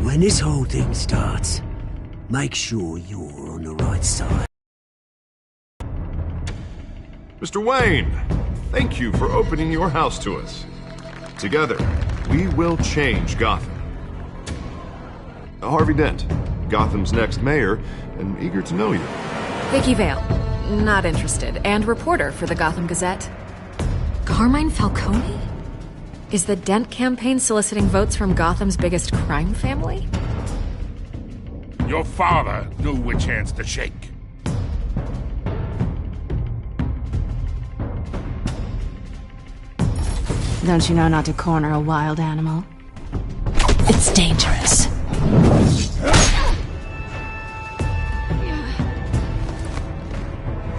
when this whole thing starts, make sure you're on the right side. Mr. Wayne, thank you for opening your house to us. Together, we will change Gotham. Harvey Dent, Gotham's next mayor, and eager to know you. Vicky Vale, not interested, and reporter for the Gotham Gazette. Carmine Falcone? Is the Dent campaign soliciting votes from Gotham's biggest crime family? Your father knew which hands to shake. Don't you know not to corner a wild animal? It's dangerous.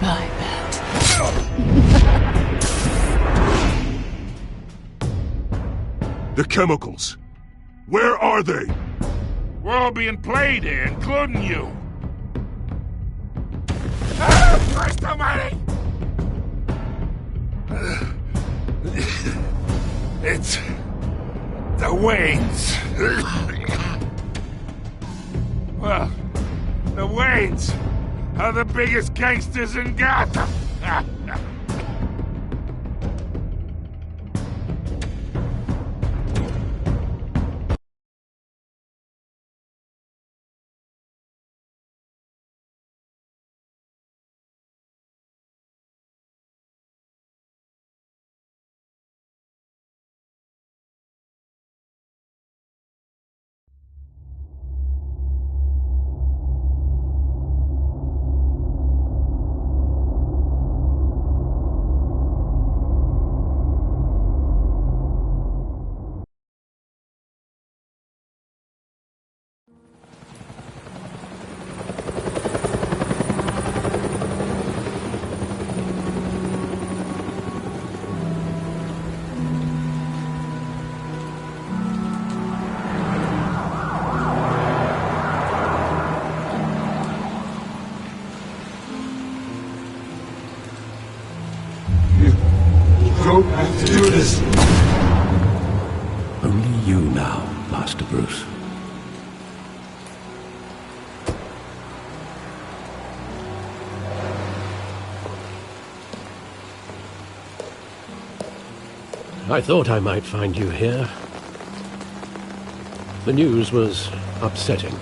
I bet. The chemicals. Where are they? We're all being played here, including you. Christ almighty! It's the Waynes. Well, the Waynes are the biggest gangsters in Gotham. Don't have to do this. Only you now, Master Bruce. I thought I might find you here. The news was upsetting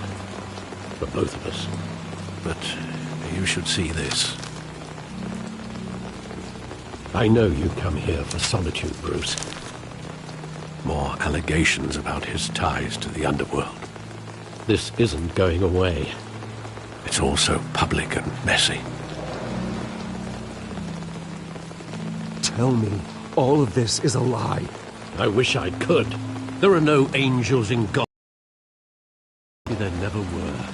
for both of us. But you should see this. I know you come here for solitude, Bruce. More allegations about his ties to the underworld. This isn't going away. It's all so public and messy. Tell me all of this is a lie. I wish I could. There are no angels in God. There never were.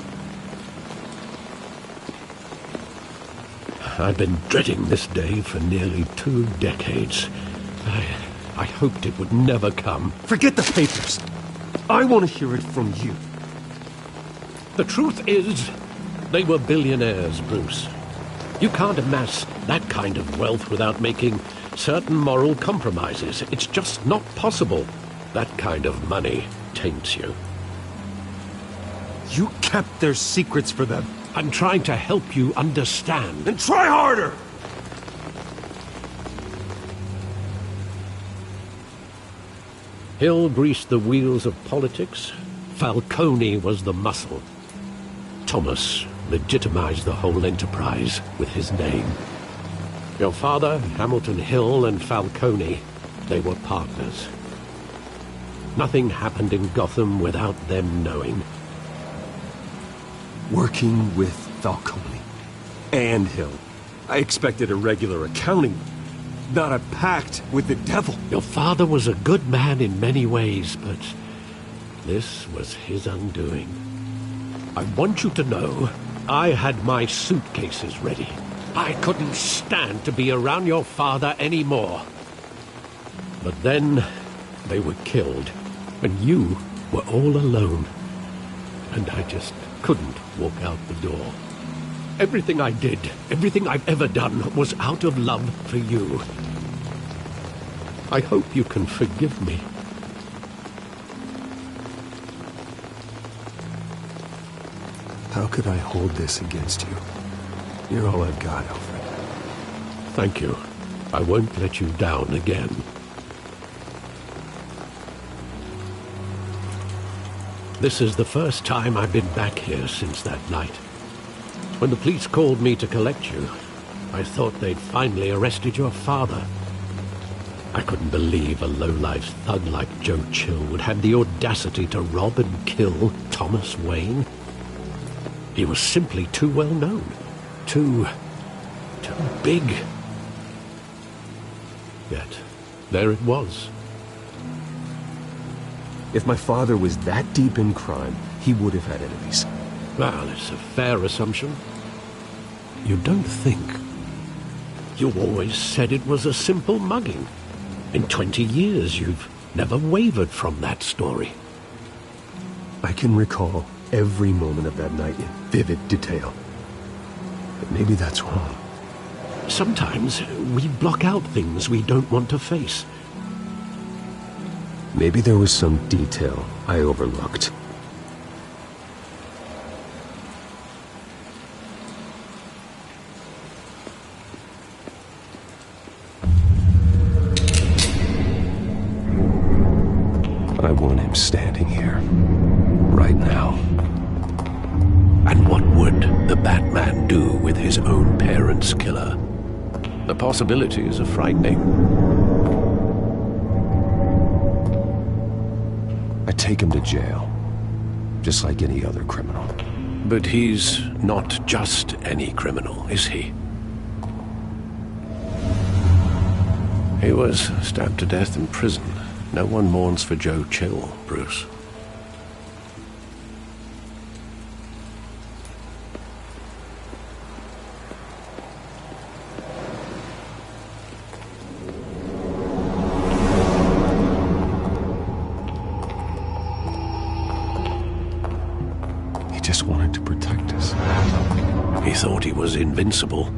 I've been dreading this day for nearly 2 decades. I hoped it would never come. Forget the papers. I want to hear it from you. The truth is, they were billionaires, Bruce. You can't amass that kind of wealth without making certain moral compromises. It's just not possible. That kind of money taints you. You kept their secrets for them. I'm trying to help you understand. Then try harder! Hill greased the wheels of politics. Falcone was the muscle. Thomas legitimized the whole enterprise with his name. Your father, Hamilton Hill, and Falcone, they were partners. Nothing happened in Gotham without them knowing. Working with Falcone and Hill. I expected a regular accounting, not a pact with the devil. Your father was a good man in many ways, but this was his undoing. I want you to know, I had my suitcases ready. I couldn't stand to be around your father anymore. But then, they were killed, and you were all alone. And I just couldn't walk out the door. Everything I did, everything I've ever done, was out of love for you. I hope you can forgive me. How could I hold this against you? You're all I've got, Alfred. Thank you. I won't let you down again. This is the first time I've been back here since that night. When the police called me to collect you, I thought they'd finally arrested your father. I couldn't believe a low-life thug like Joe Chill would have the audacity to rob and kill Thomas Wayne. He was simply too well known. Too big. Yet, there it was. If my father was that deep in crime, he would have had enemies. Well, it's a fair assumption. You don't think? You always said it was a simple mugging. In 20 years, you've never wavered from that story. I can recall every moment of that night in vivid detail. But maybe that's wrong. Sometimes we block out things we don't want to face. Maybe there was some detail I overlooked. I want him standing here, right now. And what would the Batman do with his own parents' killer? The possibilities are frightening. I take him to jail, just like any other criminal. But he's not just any criminal, is he? He was stabbed to death in prison. No one mourns for Joe Chill, Bruce. He just wanted to protect us. He thought he was invincible.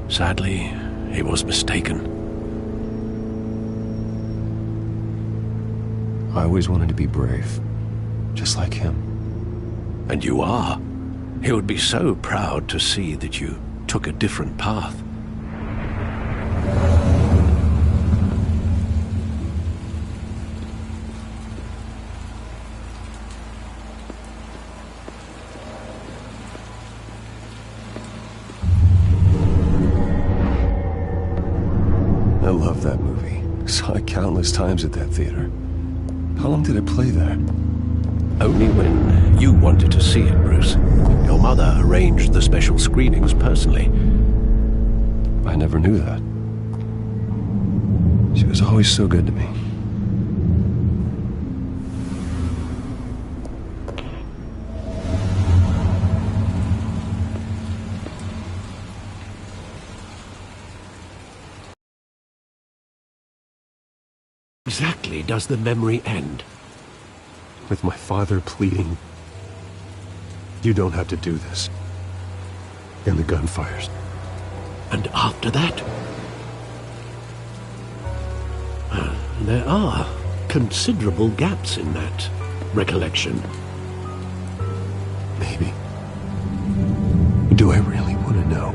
Sadly, he was mistaken. I always wanted to be brave, just like him. And you are. He would be so proud to see that you took a different path. I love that movie. Saw it countless times at that theater. How long did it play there? Only when you wanted to see it, Bruce. Your mother arranged the special screenings personally. I never knew that. She was always so good to me. Exactly does the memory end? With my father pleading, "You don't have to do this." And the gun fires. And after that? There are considerable gaps in that recollection. Maybe. Do I really want to know?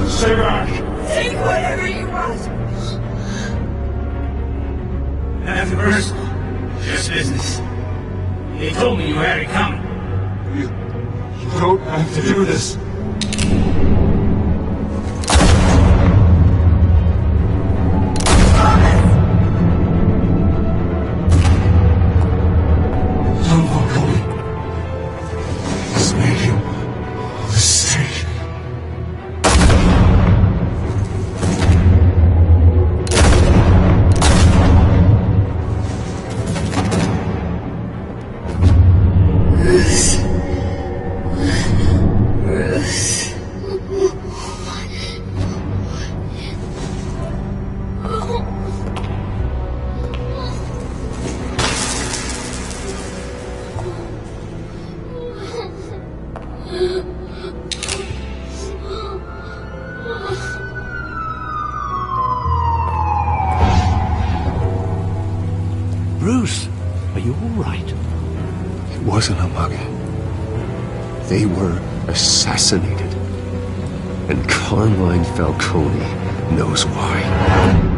Stay back! Take whatever you want. Nothing personal. Just business. They told me you had it coming. You don't have to do this. Don't walk away. It's making a mistake. right? It wasn't a mug. They were assassinated. And Carmine Falcone knows why.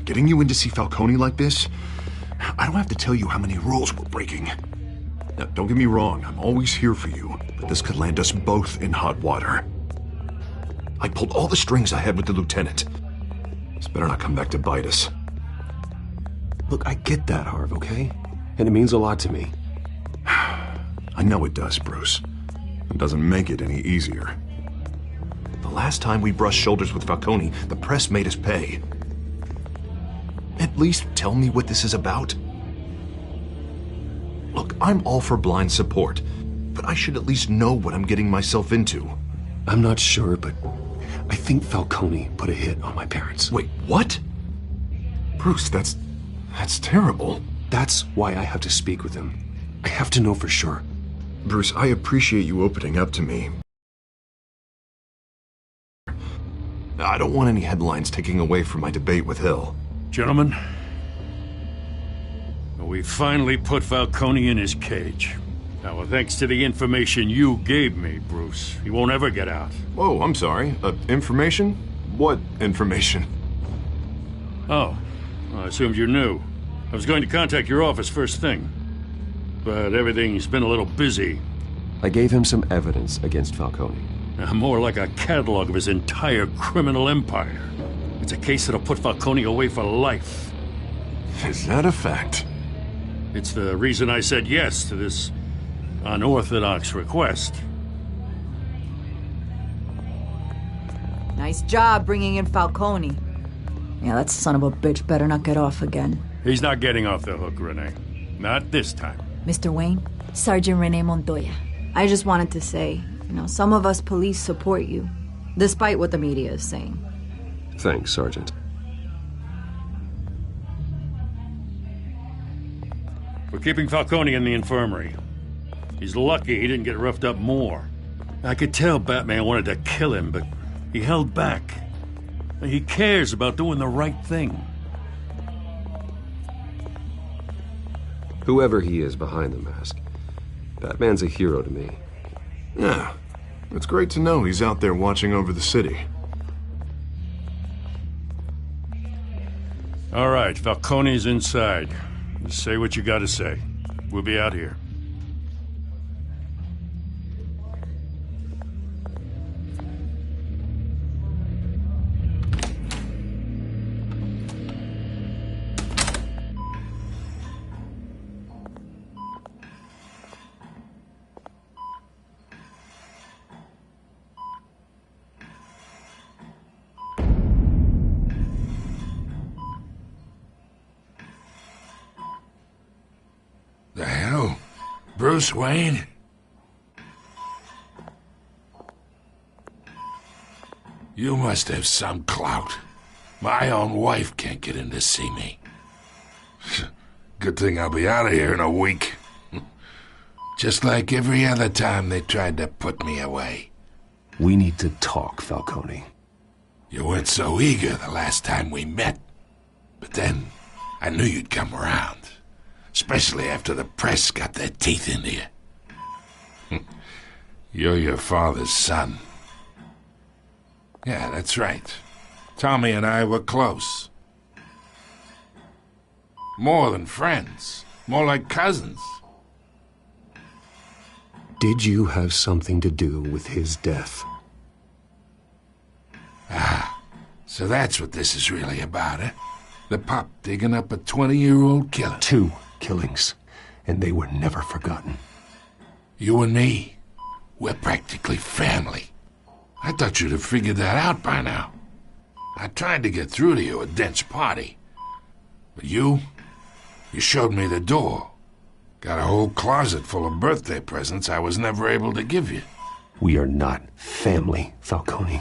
Getting you in to see Falcone like this? I don't have to tell you how many rules we're breaking. Now, don't get me wrong, I'm always here for you, but this could land us both in hot water. I pulled all the strings I had with the lieutenant. This better not come back to bite us. Look, I get that, Harv, okay? And it means a lot to me. I know it does, Bruce. It doesn't make it any easier. The last time we brushed shoulders with Falcone, the press made us pay. At least tell me what this is about. Look, I'm all for blind support, but I should at least know what I'm getting myself into. I'm not sure, but I think Falcone put a hit on my parents. Wait, what? Bruce, that's terrible. That's why I have to speak with him. I have to know for sure. Bruce, I appreciate you opening up to me. I don't want any headlines taking away from my debate with Hill. Gentlemen, we finally put Falcone in his cage. Now, thanks to the information you gave me, Bruce, he won't ever get out. Whoa, I'm sorry. Information? What information? Oh, well, I assumed you knew. I was going to contact your office first thing, but everything's been a little busy. I gave him some evidence against Falcone. More like a catalog of his entire criminal empire. It's a case that'll put Falcone away for life. Is that a fact? It's the reason I said yes to this unorthodox request. Nice job bringing in Falcone. Yeah, that son of a bitch better not get off again. He's not getting off the hook, Renee. Not this time. Mr. Wayne, Sergeant Renee Montoya. I just wanted to say, some of us police support you, despite what the media is saying. Thanks, Sergeant. We're keeping Falcone in the infirmary. He's lucky he didn't get roughed up more. I could tell Batman wanted to kill him, but he held back. He cares about doing the right thing. Whoever he is behind the mask, Batman's a hero to me. Yeah, it's great to know he's out there watching over the city. All right, Falcone's inside. Just say what you gotta say. We'll be out here. The hell? Bruce Wayne? You must have some clout. My own wife can't get in to see me. Good thing I'll be out of here in a week. Just like every other time they tried to put me away. We need to talk, Falcone. You weren't so eager the last time we met. But then, I knew you'd come around. Especially after the press got their teeth into you. You're your father's son. Yeah, that's right. Tommy and I were close. More than friends. More like cousins. Did you have something to do with his death? Ah, so that's what this is really about, eh? The pup digging up a 20-year-old killer. 2 killings, and they were never forgotten. You and me, we're practically family. I thought you'd have figured that out by now. I tried to get through to you at Dent's party. But you showed me the door. Got a whole closet full of birthday presents I was never able to give you. We are not family, Falcone.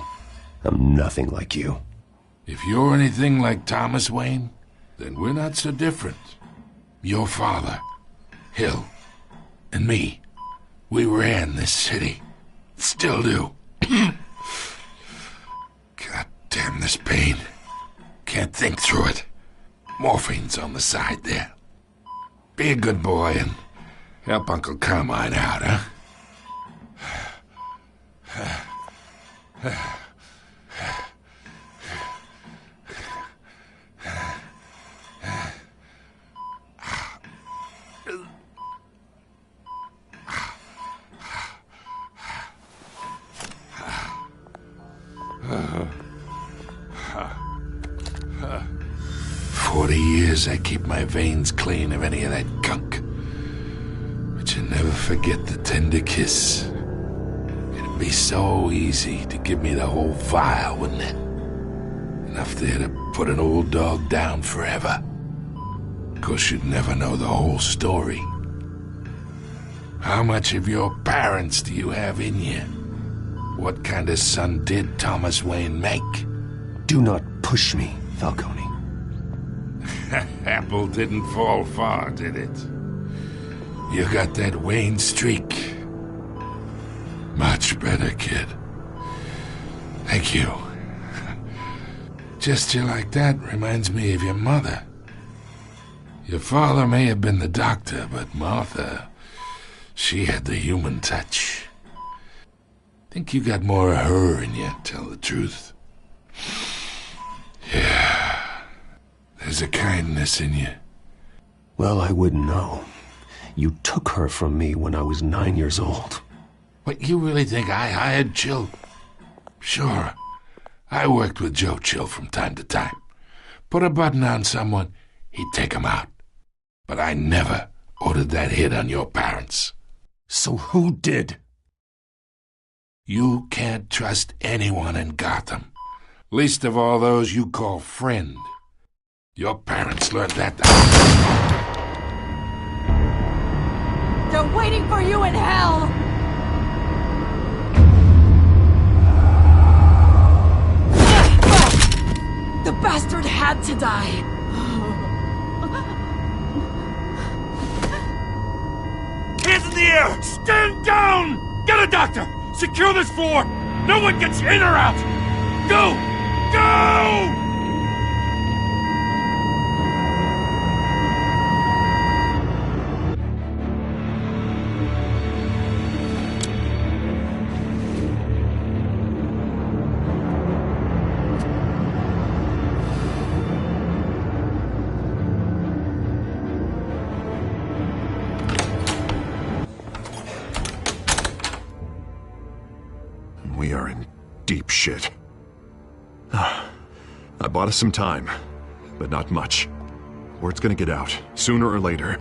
I'm nothing like you. If you're anything like Thomas Wayne, then we're not so different. Your father, Hill, and me, we ran this city. Still do. God damn this pain. Can't think through it. Morphine's on the side there. Be a good boy and help Uncle Carmine out, huh? I keep my veins clean of any of that gunk. But you never forget the tender kiss. It'd be so easy to give me the whole vial, wouldn't it? Enough there to put an old dog down forever. Of course, you'd never know the whole story. How much of your parents do you have in you? What kind of son did Thomas Wayne make? Do not push me, Falcone. Apple didn't fall far, did it? You got that Wayne streak. Much better, kid. Thank you. Gesture like that reminds me of your mother. Your father may have been the doctor, but Martha, she had the human touch. Think you got more of her in you, tell the truth. Yeah. There's a kindness in you. Well, I wouldn't know. You took her from me when I was 9 years old. What, you really think I hired Chill? Sure. I worked with Joe Chill from time to time. Put a button on someone, he'd take him out. But I never ordered that hit on your parents. So who did? You can't trust anyone in Gotham. Least of all those you call friend. Your parents learned that. They're waiting for you in hell! The bastard had to die. Hands in the air! Stand down! Get a doctor! Secure this floor! No one gets in or out! Go! Go! We are in deep shit. I bought us some time, but not much. Word's gonna get out, sooner or later.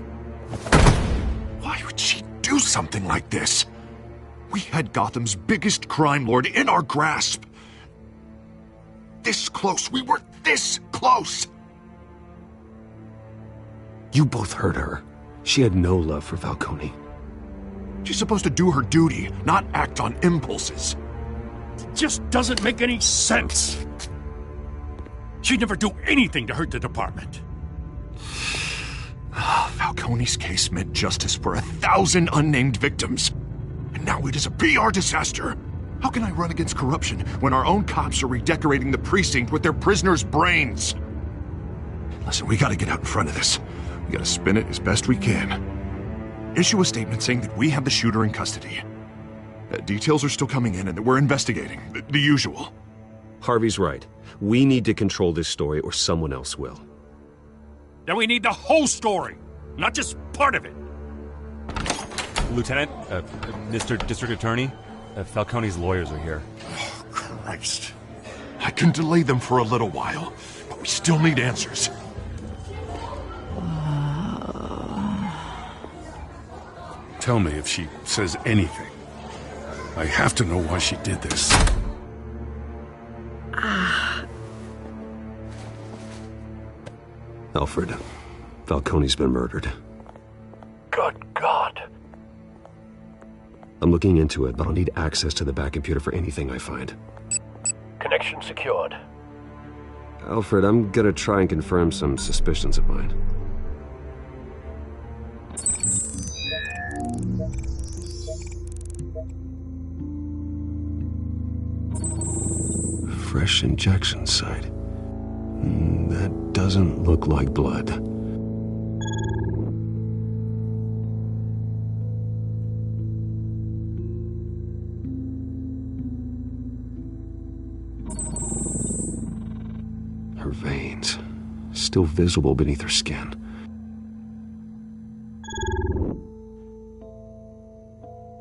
Why would she do something like this? We had Gotham's biggest crime lord in our grasp. This close, we were this close! You both hurt her. She had no love for Falcone. She's supposed to do her duty, not act on impulses. Just doesn't make any sense. She'd never do anything to hurt the department. Falcone's case meant justice for 1,000 unnamed victims. And now it is a PR disaster. How can I run against corruption when our own cops are redecorating the precinct with their prisoners' brains? Listen, we gotta get out in front of this. We gotta spin it as best we can. Issue a statement saying that we have the shooter in custody. Details are still coming in and that we're investigating. The usual. Harvey's right. We need to control this story or someone else will. Then we need the whole story, not just part of it. Lieutenant, Mr. District Attorney, Falcone's lawyers are here. Oh, Christ. I can delay them for a little while, but we still need answers. Tell me if she says anything. I have to know why she did this. Alfred, Falcone's been murdered. Good God. I'm looking into it, but I'll need access to the back computer for anything I find. Connection secured. Alfred, I'm gonna try and confirm some suspicions of mine. Fresh injection site. That doesn't look like blood. Her veins, still visible beneath her skin.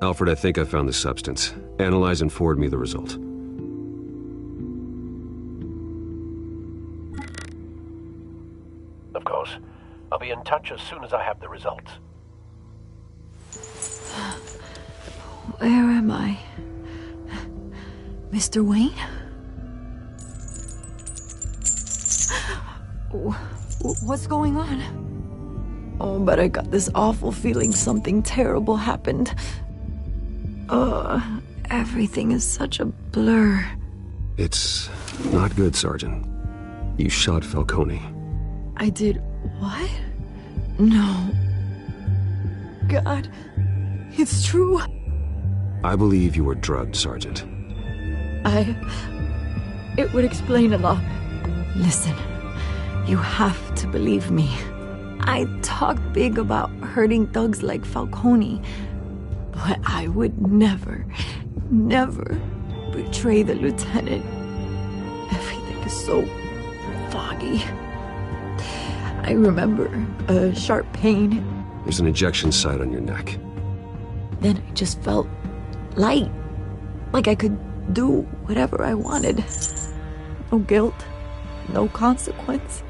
Alfred, I think I found the substance. Analyze and forward me the result. Of course. I'll be in touch as soon as I have the results. Where am I? Mr. Wayne? What's going on? Oh, but I got this awful feeling something terrible happened. Everything is such a blur. It's not good, Sergeant. You shot Falcone. I did what? No. God, it's true. I believe you were drugged, Sergeant. It would explain a lot. Listen, you have to believe me. I talk big about hurting thugs like Falcone, but I would never betray the lieutenant. Everything is so foggy. I remember a sharp pain. There's an injection site on your neck. Then I just felt light, like I could do whatever I wanted. No guilt, no consequence.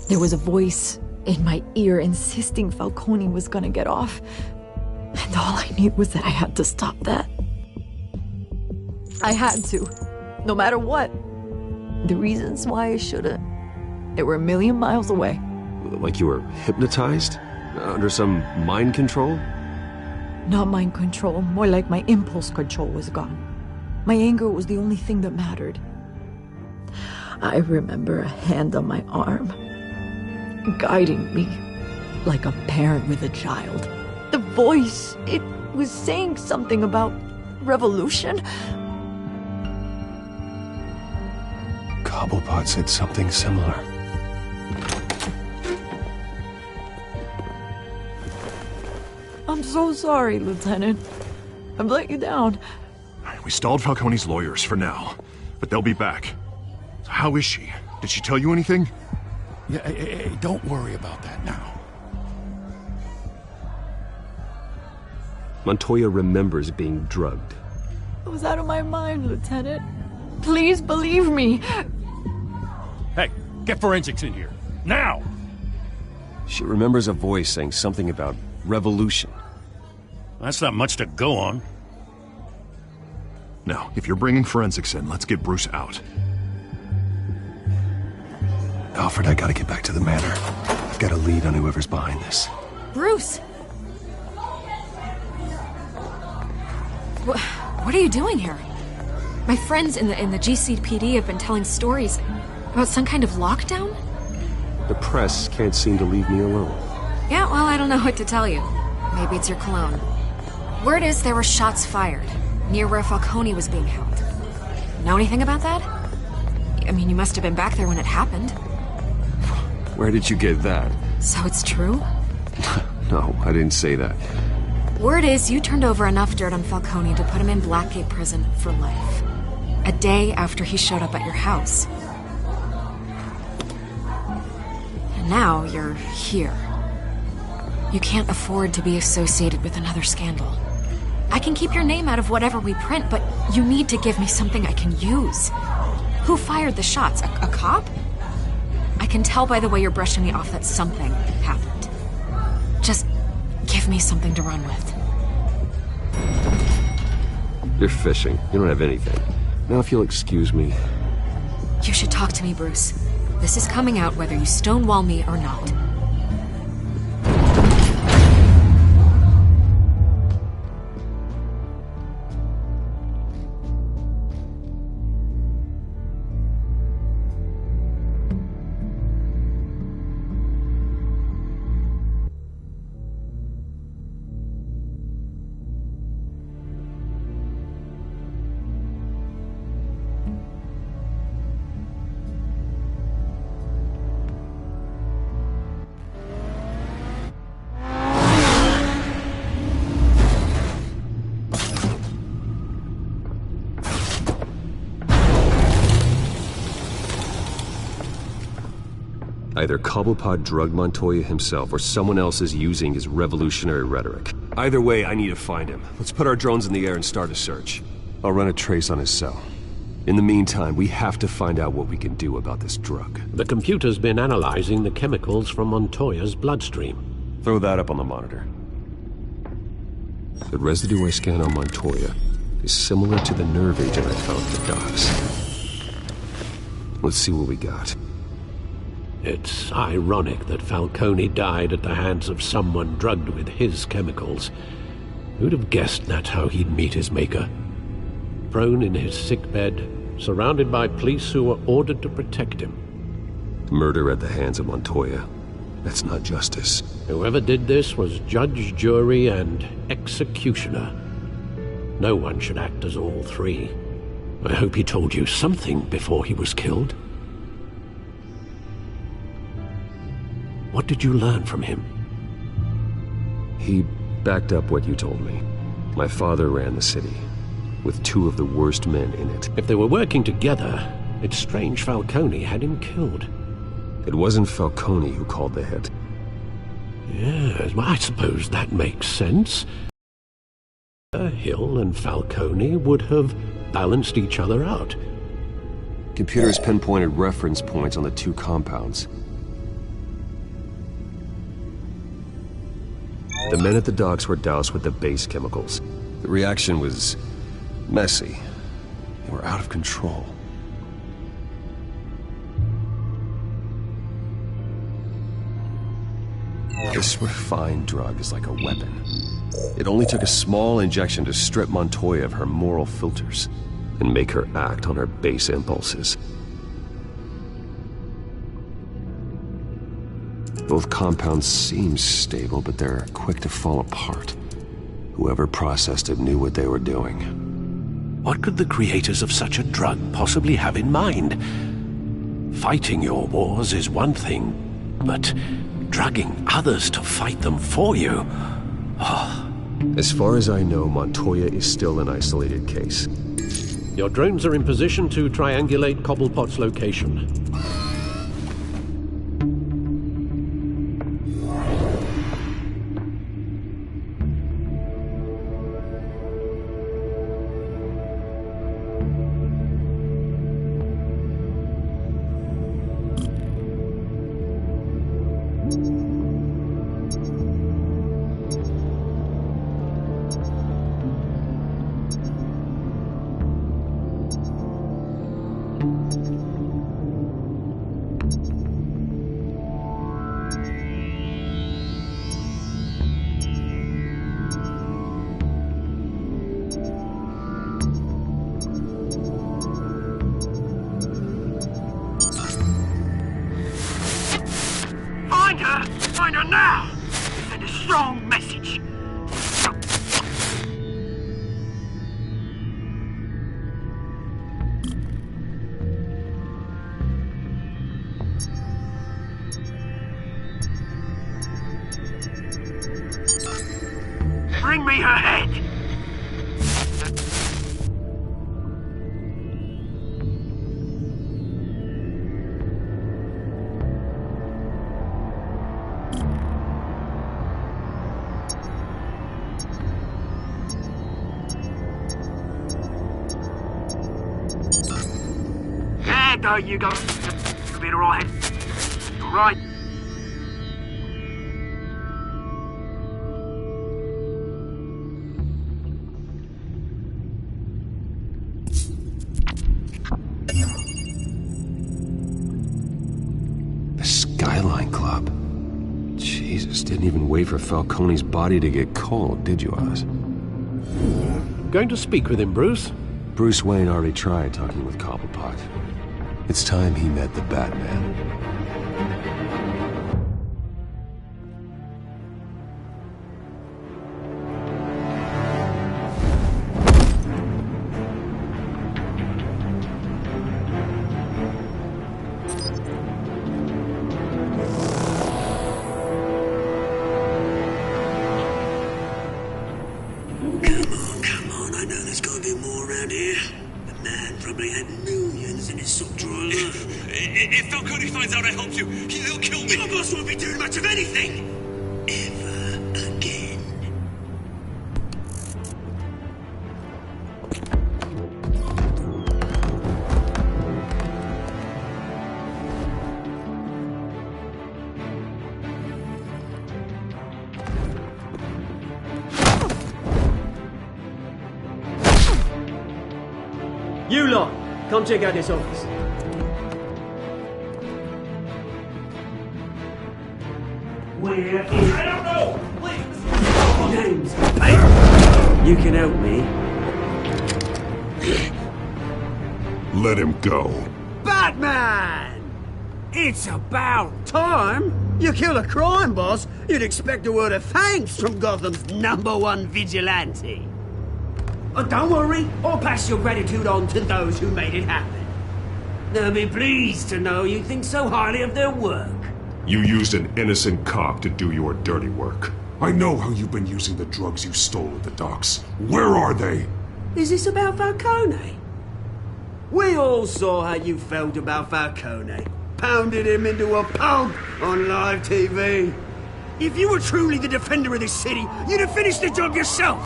There was a voice in my ear insisting Falcone was gonna get off. And all I knew was that I had to stop that. I had to, no matter what. The reasons why I should've, they were a million miles away. Like you were hypnotized? Under some mind control? Not mind control, more like my impulse control was gone. My anger was the only thing that mattered. I remember a hand on my arm, guiding me like a parent with a child. The voice, it was saying something about revolution. Cobblepot said something similar. I'm so sorry, Lieutenant. I've let you down. We stalled Falcone's lawyers for now, but they'll be back. So how is she? Did she tell you anything? Yeah, hey, don't worry about that now. Montoya remembers being drugged. I was out of my mind, Lieutenant. Please believe me. Hey, get forensics in here. Now! She remembers a voice saying something about revolution. That's not much to go on. Now, if you're bringing forensics in, let's get Bruce out. Alfred, I gotta get back to the manor. I've got a lead on whoever's behind this. Bruce! What are you doing here? My friends in the GCPD have been telling stories about some kind of lockdown? The press can't seem to leave me alone. Yeah, well, I don't know what to tell you. Maybe it's your cologne. Word is there were shots fired near where Falcone was being held. Know anything about that? I mean, you must have been back there when it happened. Where did you get that? So it's true? No, I didn't say that. Word is you turned over enough dirt on Falcone to put him in Blackgate Prison for life. A day after he showed up at your house. And now you're here. You can't afford to be associated with another scandal. I can keep your name out of whatever we print, but you need to give me something I can use. Who fired the shots? A cop? I can tell by the way you're brushing me off that something happened. Just give me something to run with. You're fishing. You don't have anything. Now if you'll excuse me. You should talk to me, Bruce. This is coming out whether you stonewall me or not. Either Cobblepot drugged Montoya himself, or someone else is using his revolutionary rhetoric. Either way, I need to find him. Let's put our drones in the air and start a search. I'll run a trace on his cell. In the meantime, we have to find out what we can do about this drug. The computer's been analyzing the chemicals from Montoya's bloodstream. Throw that up on the monitor. The residue I scan on Montoya is similar to the nerve agent I found at the docks. Let's see what we got. It's ironic that Falcone died at the hands of someone drugged with his chemicals. Who'd have guessed that's how he'd meet his maker? Prone in his sickbed, surrounded by police who were ordered to protect him. Murder at the hands of Montoya. That's not justice. Whoever did this was judge, jury, and executioner. No one should act as all three. I hope he told you something before he was killed. What did you learn from him? He backed up what you told me. My father ran the city, with two of the worst men in it. If they were working together, it's strange Falcone had him killed. It wasn't Falcone who called the hit. Yes, well, I suppose that makes sense. Hill and Falcone would have balanced each other out. Computers pinpointed reference points on the two compounds. The men at the docks were doused with the base chemicals. The reaction was messy. They were out of control. This refined drug is like a weapon. It only took a small injection to strip Montoya of her moral filters and make her act on her base impulses. Both compounds seem stable, but they're quick to fall apart. Whoever processed it knew what they were doing. What could the creators of such a drug possibly have in mind? Fighting your wars is one thing, but drugging others to fight them for you? Oh. As far as I know, Montoya is still an isolated case. Your drones are in position to triangulate Cobblepot's location. Find her now! Send a strong message. Bring me her head! There you go. You'll be alright. Alright. Skyline Club. Jesus, didn't even wait for Falcone's body to get cold, did you, Oz? Going to speak with him, Bruce? Bruce Wayne already tried talking with Cobblepot. It's time he met the Batman. Come on, I know there's gotta be more around here. The man probably had millions in his sock drawer alone. If Falcone finds out I helped you, he'll kill me. Your boss won't be doing much of anything! Ever again. You lot, come check out this office. Where is... I don't know! Please! Names. Hey! You can help me. Let him go. Batman! It's about time! You kill a crime boss, you'd expect a word of thanks from Gotham's #1 vigilante. But don't worry, I'll pass your gratitude on to those who made it happen. They'll be pleased to know you think so highly of their work. You used an innocent cop to do your dirty work. I know how you've been using the drugs you stole at the docks. Where are they? Is this about Falcone? We all saw how you felt about Falcone. Pounded him into a pulp on live TV. If you were truly the defender of this city, you'd have finished the job yourself.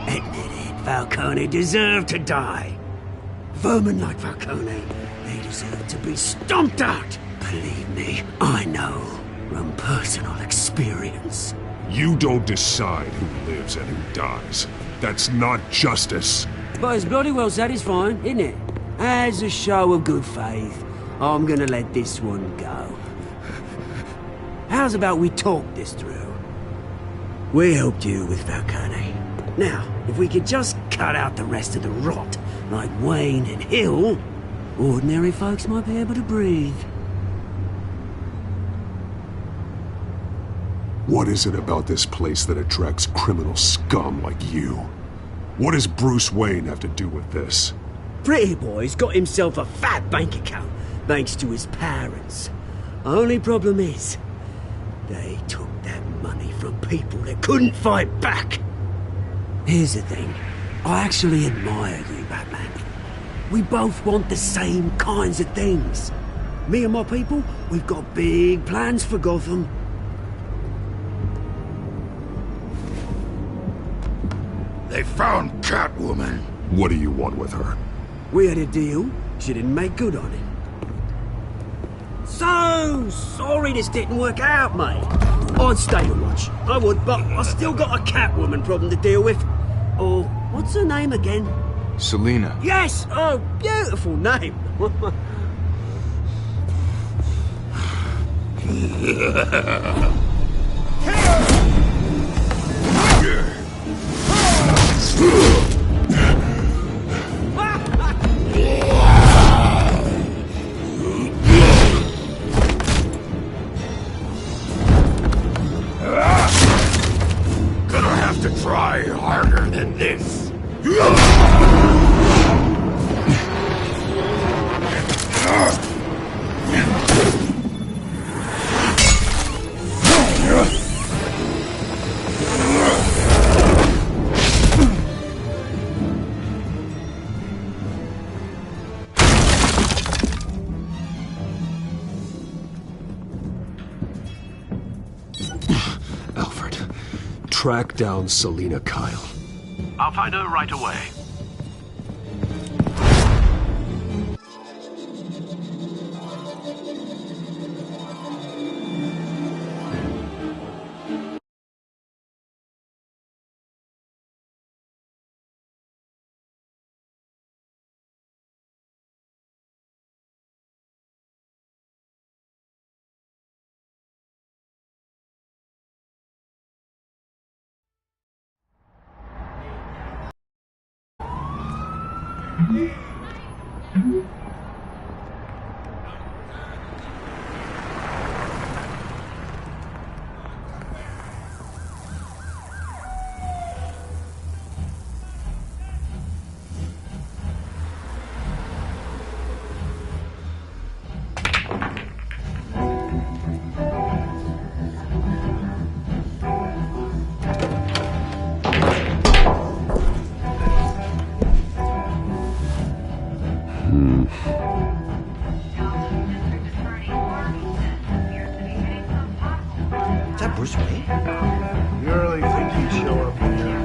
Admit it, Falcone deserved to die. Vermin like Falcone, they deserve to be stomped out. Believe me, I know from personal experience. You don't decide who lives and who dies. That's not justice. But it's bloody well satisfying, isn't it? As a show of good faith, I'm gonna let this one go. How's about we talk this through? We helped you with Falcone. Now, if we could just cut out the rest of the rot, like Wayne and Hill, ordinary folks might be able to breathe. What is it about this place that attracts criminal scum like you? What does Bruce Wayne have to do with this? Pretty Boy's got himself a fat bank account, thanks to his parents. Only problem is, they took that money from people that couldn't fight back. Here's the thing. I actually admire you, Batman. We both want the same kinds of things. Me and my people, we've got big plans for Gotham. They found Catwoman. What do you want with her? We had a deal. She didn't make good on it. So sorry this didn't work out, mate. I'd stay to watch. I would, but I still got a Catwoman problem to deal with. Oh, what's her name again? Selina. Yes! Oh, beautiful name. Gonna have to try harder than this. Alfred, track down Selina Kyle. I'll find her right away. Is that Bruce Wayne? You really think he'd show up here?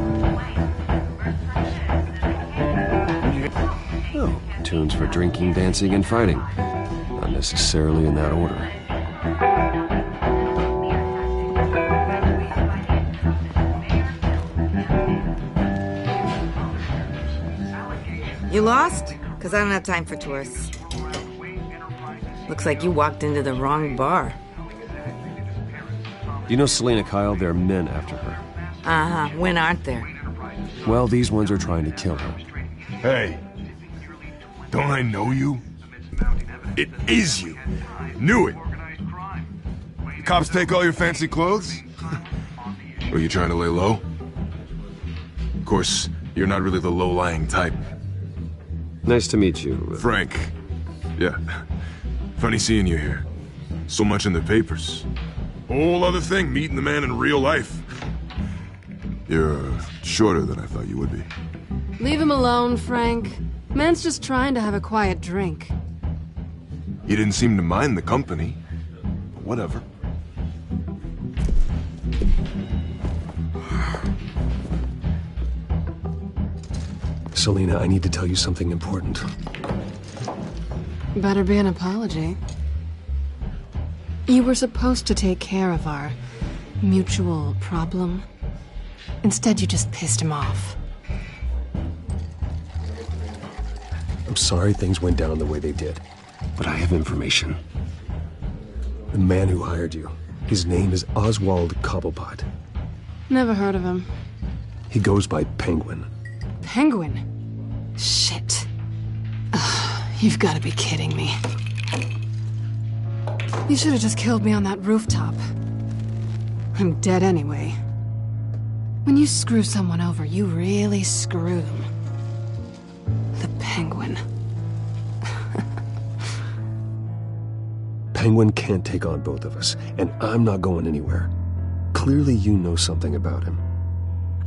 Oh, tunes for drinking, dancing, and fighting. Not necessarily in that order. You lost? Because I don't have time for tourists. Looks like you walked into the wrong bar. You know Selena Kyle? There are men after her. Uh-huh. When aren't there? Well, these ones are trying to kill her. Hey, don't I know you? It is you. Knew it. The cops take all your fancy clothes? Are you trying to lay low? Of course, you're not really the low-lying type. Nice to meet you. Frank. Yeah. Funny seeing you here. So much in the papers. Whole other thing, meeting the man in real life. You're shorter than I thought you would be. Leave him alone, Frank. Man's just trying to have a quiet drink. You didn't seem to mind the company. But whatever. Selena, I need to tell you something important. Better be an apology. You were supposed to take care of our mutual problem. Instead, you just pissed him off. I'm sorry things went down the way they did, but I have information. The man who hired you, his name is Oswald Cobblepot. Never heard of him. He goes by Penguin. Penguin? Shit. Ugh, you've got to be kidding me. You should have just killed me on that rooftop. I'm dead anyway. When you screw someone over, you really screw them. The Penguin. Penguin can't take on both of us, and I'm not going anywhere. Clearly you know something about him.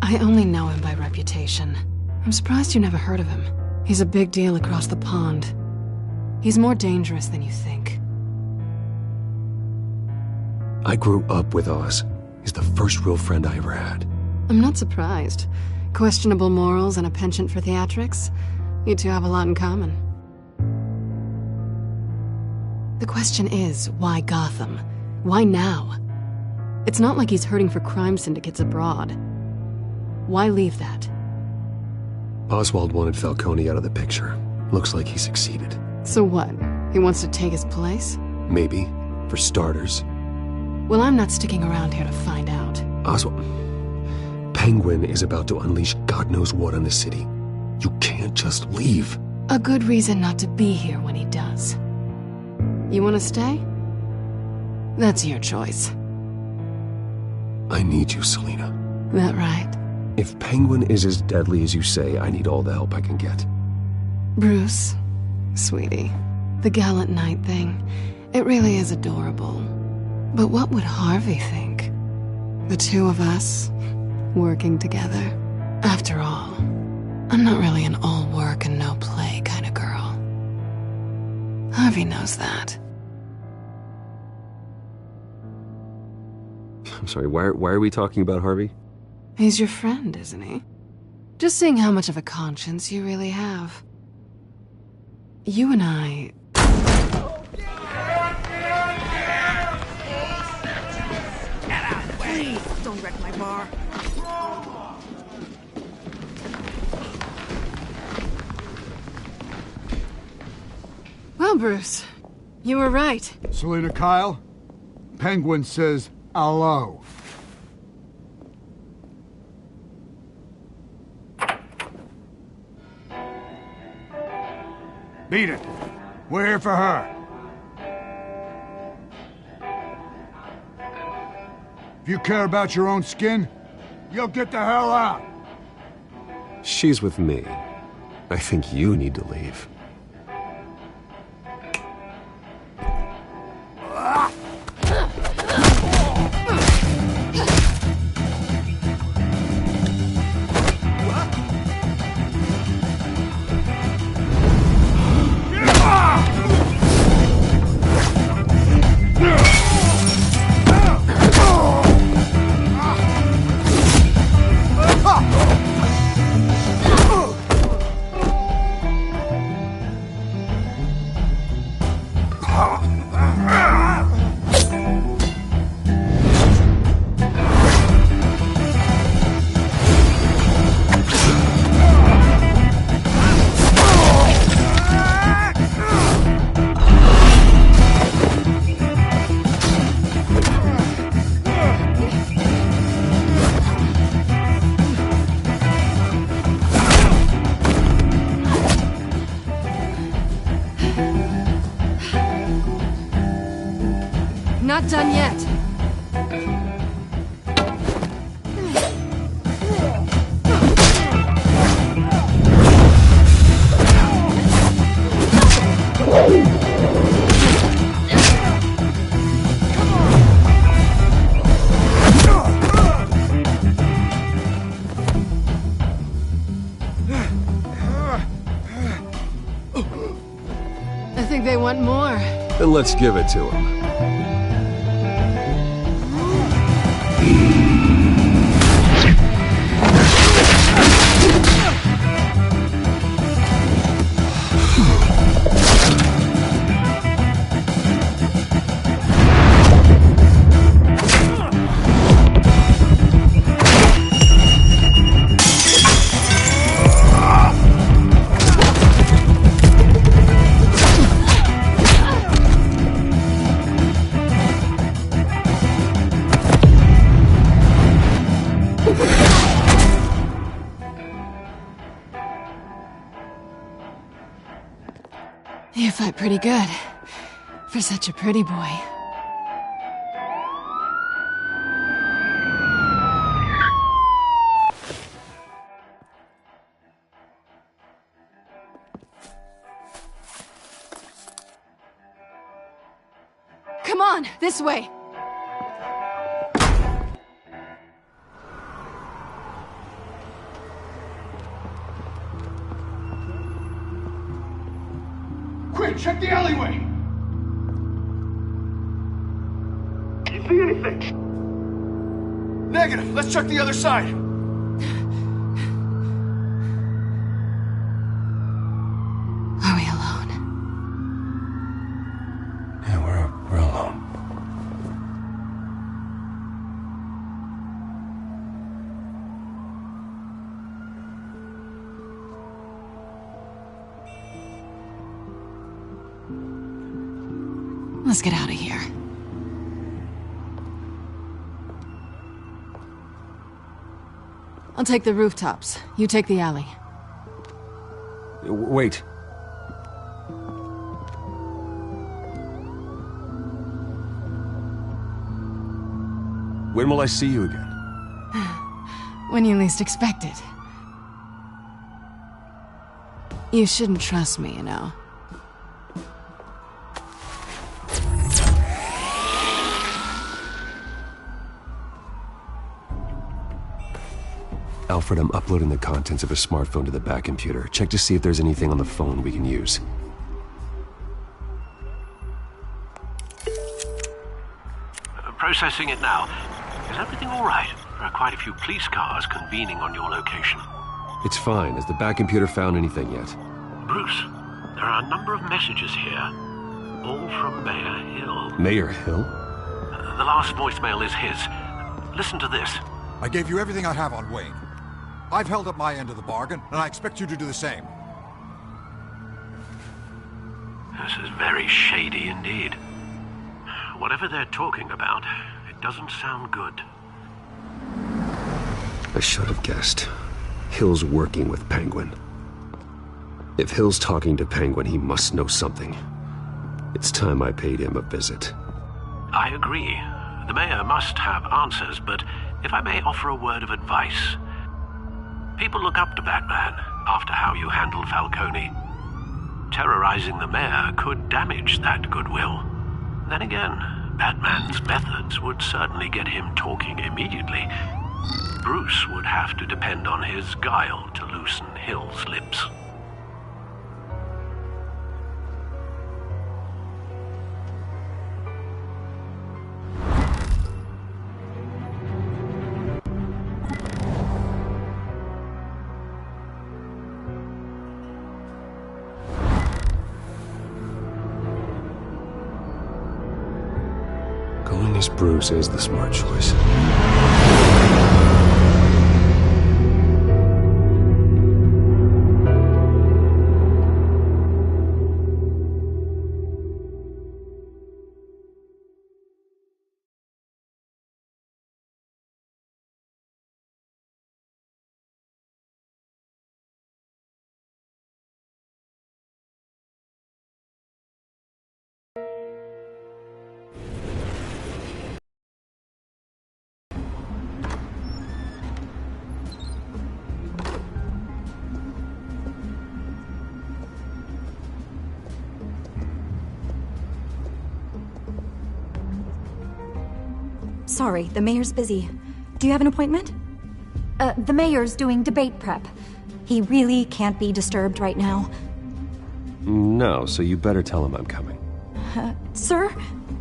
I only know him by reputation. I'm surprised you never heard of him. He's a big deal across the pond. He's more dangerous than you think. I grew up with Oz. He's the first real friend I ever had. I'm not surprised. Questionable morals and a penchant for theatrics. You two have a lot in common. The question is, why Gotham? Why now? It's not like he's hurting for crime syndicates abroad. Why leave that? Oswald wanted Falcone out of the picture. Looks like he succeeded. So what? He wants to take his place? Maybe. For starters. Well, I'm not sticking around here to find out. Oswald... Penguin is about to unleash God knows what on the city. You can't just leave. A good reason not to be here when he does. You want to stay? That's your choice. I need you, Selena. That right? If Penguin is as deadly as you say, I need all the help I can get. Bruce, sweetie, the gallant knight thing, it really is adorable. But what would Harvey think? The two of us, working together. After all, I'm not really an all work and no play kind of girl. Harvey knows that. I'm sorry, why are we talking about Harvey? He's your friend, isn't he? Just seeing how much of a conscience you really have. You and I... Please, don't wreck my bar. Well, Bruce, you were right. Selena Kyle, Penguin says hello. Beat it. We're here for her. If you care about your own skin, you'll get the hell out. She's with me. I think you need to leave. Not done yet. I think they want more. Then let's give it to them. You fight pretty good. For such a pretty boy. Come on, this way. Quick, check the alleyway! Do you see anything? Negative. Let's check the other side. Are we alone? Yeah, we're alone. Let's get out of here. I'll take the rooftops. You take the alley. Wait. When will I see you again? When you least expect it. You shouldn't trust me, you know. Alfred, I'm uploading the contents of a smartphone to the back computer. Check to see if there's anything on the phone we can use. Processing it now. Is everything all right? There are quite a few police cars convening on your location. It's fine. Has the back computer found anything yet? Bruce, there are a number of messages here. All from Mayor Hill. Mayor Hill? The last voicemail is his. Listen to this. I gave you everything I have on Wayne. I've held up my end of the bargain, and I expect you to do the same. This is very shady indeed. Whatever they're talking about, it doesn't sound good. I should have guessed. Hill's working with Penguin. If Hill's talking to Penguin, he must know something. It's time I paid him a visit. I agree. The mayor must have answers, but if I may offer a word of advice. People look up to Batman after how you handled Falcone. Terrorizing the mayor could damage that goodwill. Then again, Batman's methods would certainly get him talking immediately. Bruce would have to depend on his guile to loosen Hill's lips. Going as Bruce is the smart choice. Sorry, the mayor's busy. Do you have an appointment? The mayor's doing debate prep. He really can't be disturbed right now. No, so you better tell him I'm coming. Sir?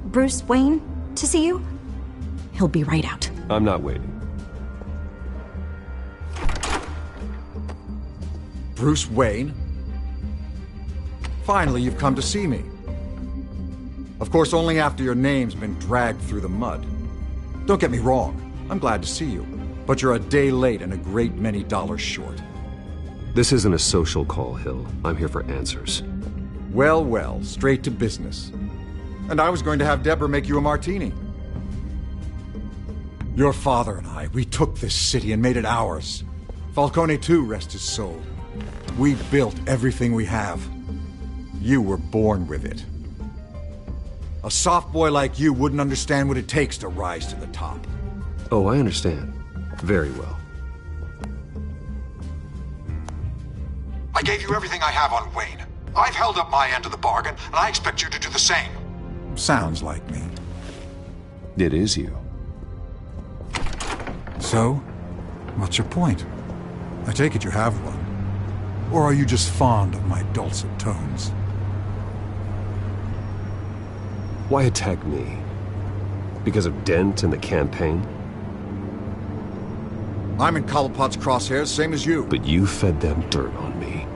Bruce Wayne to see you? He'll be right out. I'm not waiting. Bruce Wayne? Finally, you've come to see me. Of course, only after your name's been dragged through the mud. Don't get me wrong, I'm glad to see you, but you're a day late and a great many dollars short. This isn't a social call, Hill. I'm here for answers. Well, well, straight to business. And I was going to have Deborah make you a martini. Your father and I, we took this city and made it ours. Falcone too, rest his soul. We built everything we have. You were born with it. A soft boy like you wouldn't understand what it takes to rise to the top. Oh, I understand. Very well. I gave you everything I have on Wayne. I've held up my end of the bargain, and I expect you to do the same. Sounds like me. It is you. So, what's your point? I take it you have one. Or are you just fond of my dulcet tones? Why attack me? Because of Dent and the campaign? I'm in Cobblepot's crosshairs, same as you. But you fed them dirt on me.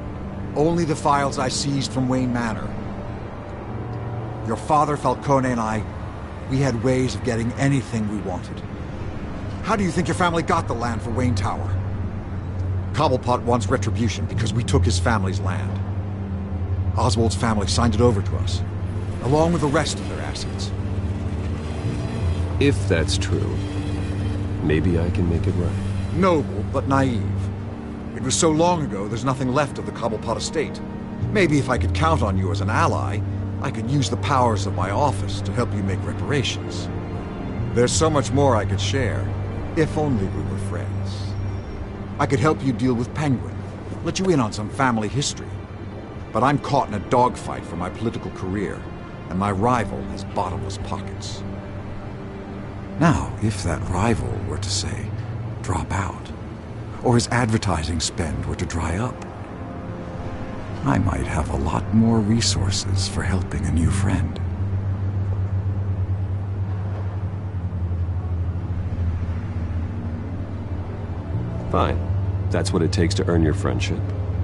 Only the files I seized from Wayne Manor. Your father, Falcone, and I, we had ways of getting anything we wanted. How do you think your family got the land for Wayne Tower? Cobblepot wants retribution because we took his family's land. Oswald's family signed it over to us, along with the rest of their assets. If that's true, maybe I can make it right. Noble, but naive. It was so long ago, there's nothing left of the Cobblepot estate. Maybe if I could count on you as an ally, I could use the powers of my office to help you make reparations. There's so much more I could share, if only we were friends. I could help you deal with Penguin, let you in on some family history. But I'm caught in a dogfight for my political career, and my rival has bottomless pockets. Now, if that rival were to say, drop out, or his advertising spend were to dry up, I might have a lot more resources for helping a new friend. Fine. That's what it takes to earn your friendship.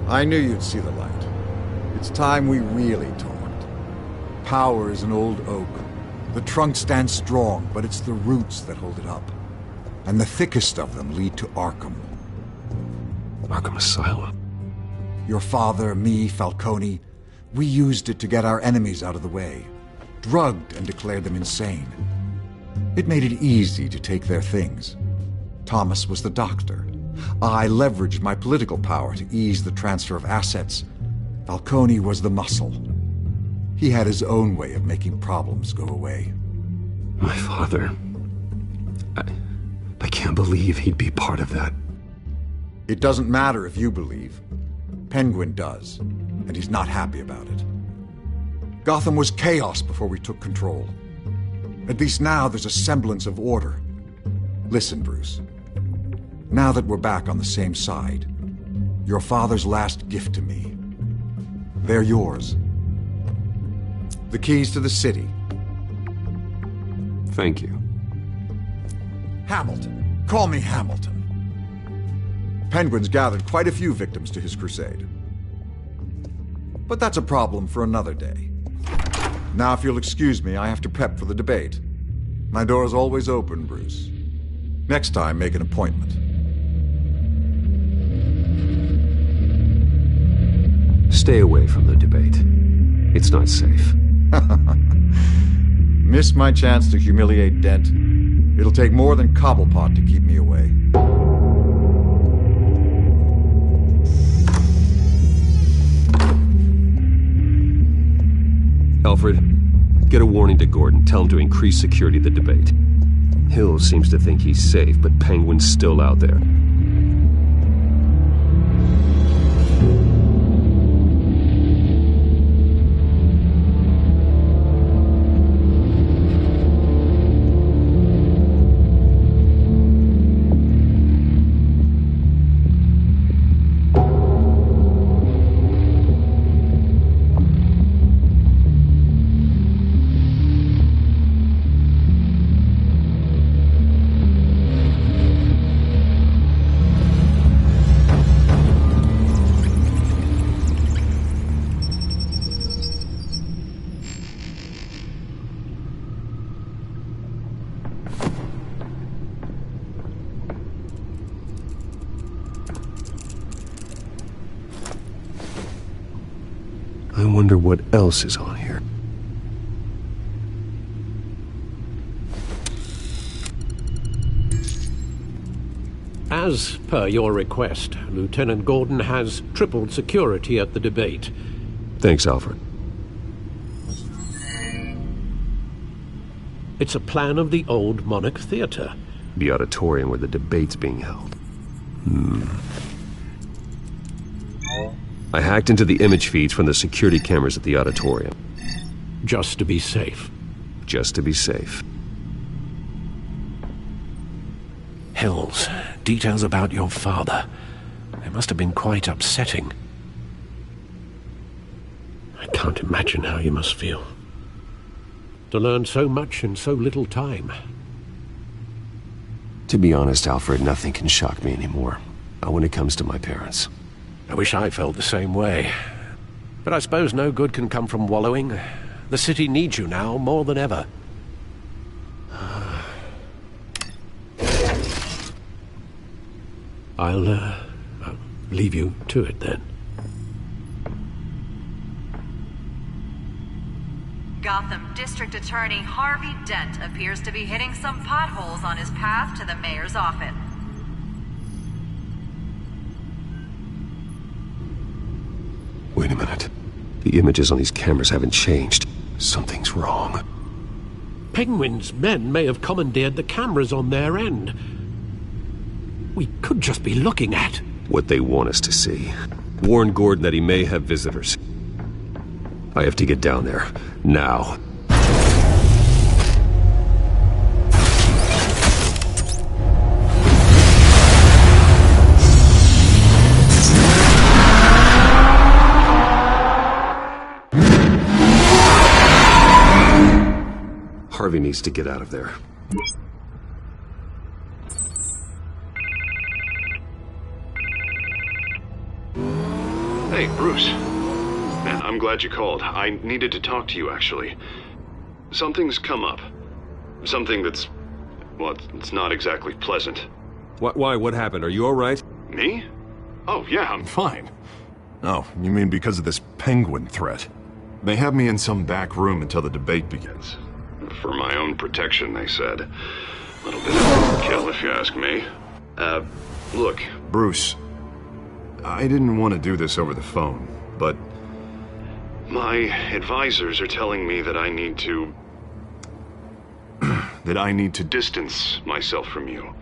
I knew you'd see the light. It's time we really talked. Power is an old oak. The trunk stands strong, but it's the roots that hold it up. And the thickest of them lead to Arkham. Arkham Asylum? Your father, me, Falcone, we used it to get our enemies out of the way. Drugged and declared them insane. It made it easy to take their things. Thomas was the doctor. I leveraged my political power to ease the transfer of assets. Falcone was the muscle. He had his own way of making problems go away. My father... I can't believe he'd be part of that. It doesn't matter if you believe. Penguin does, and he's not happy about it. Gotham was chaos before we took control. At least now there's a semblance of order. Listen, Bruce. Now that we're back on the same side, your father's last gift to me, they're yours. The keys to the city. Thank you. Hamilton. Call me Hamilton. Penguin's gathered quite a few victims to his crusade. But that's a problem for another day. Now, if you'll excuse me, I have to prep for the debate. My door is always open, Bruce. Next time, make an appointment. Stay away from the debate. It's not safe. Miss my chance to humiliate Dent. It'll take more than Cobblepot to keep me away. Alfred, get a warning to Gordon. Tell him to increase security of the debate. Hill seems to think he's safe, but Penguin's still out there. I wonder what else is on here. As per your request, Lieutenant Gordon has tripled security at the debate. Thanks, Alfred. It's a plan of the old Monarch Theater. The auditorium where the debate's being held. I hacked into the image feeds from the security cameras at the auditorium. Just to be safe. Just to be safe. Hills, details about your father. They must have been quite upsetting. I can't imagine how you must feel. To learn so much in so little time. To be honest, Alfred, nothing can shock me anymore. Not when it comes to my parents. I wish I felt the same way. But I suppose no good can come from wallowing. The city needs you now more than ever. I'll leave you to it then. Gotham District Attorney Harvey Dent appears to be hitting some potholes on his path to the mayor's office. Wait a minute. The images on these cameras haven't changed. Something's wrong. Penguin's men may have commandeered the cameras on their end. We could just be looking at what they want us to see. Warn Gordon that he may have visitors. I have to get down there. Now. Harvey needs to get out of there. Hey, Bruce. Man, I'm glad you called. I needed to talk to you, actually. Something's come up. Something that's... well, it's not exactly pleasant. Why? What happened? Are you all right? Me? Oh, yeah, I'm fine. Oh, you mean because of this Penguin threat? They have me in some back room until the debate begins. For my own protection, they said. A little bit of overkill, if you ask me. Look, Bruce, I didn't want to do this over the phone, but My advisors are telling me that I need to... that I need to distance myself from you.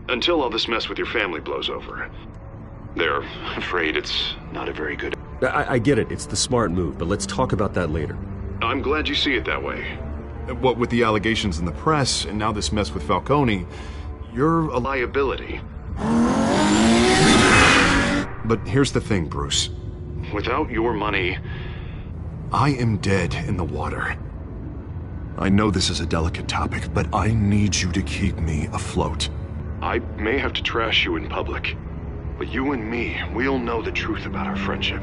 Until all this mess with your family blows over. They're afraid it's not a very good... I get it, it's the smart move, but let's talk about that later. I'm glad you see it that way. What with the allegations in the press, and now this mess with Falcone, you're a liability. But here's the thing, Bruce. Without your money, I am dead in the water. I know this is a delicate topic, but I need you to keep me afloat. I may have to trash you in public, but you and me, we'll know the truth about our friendship.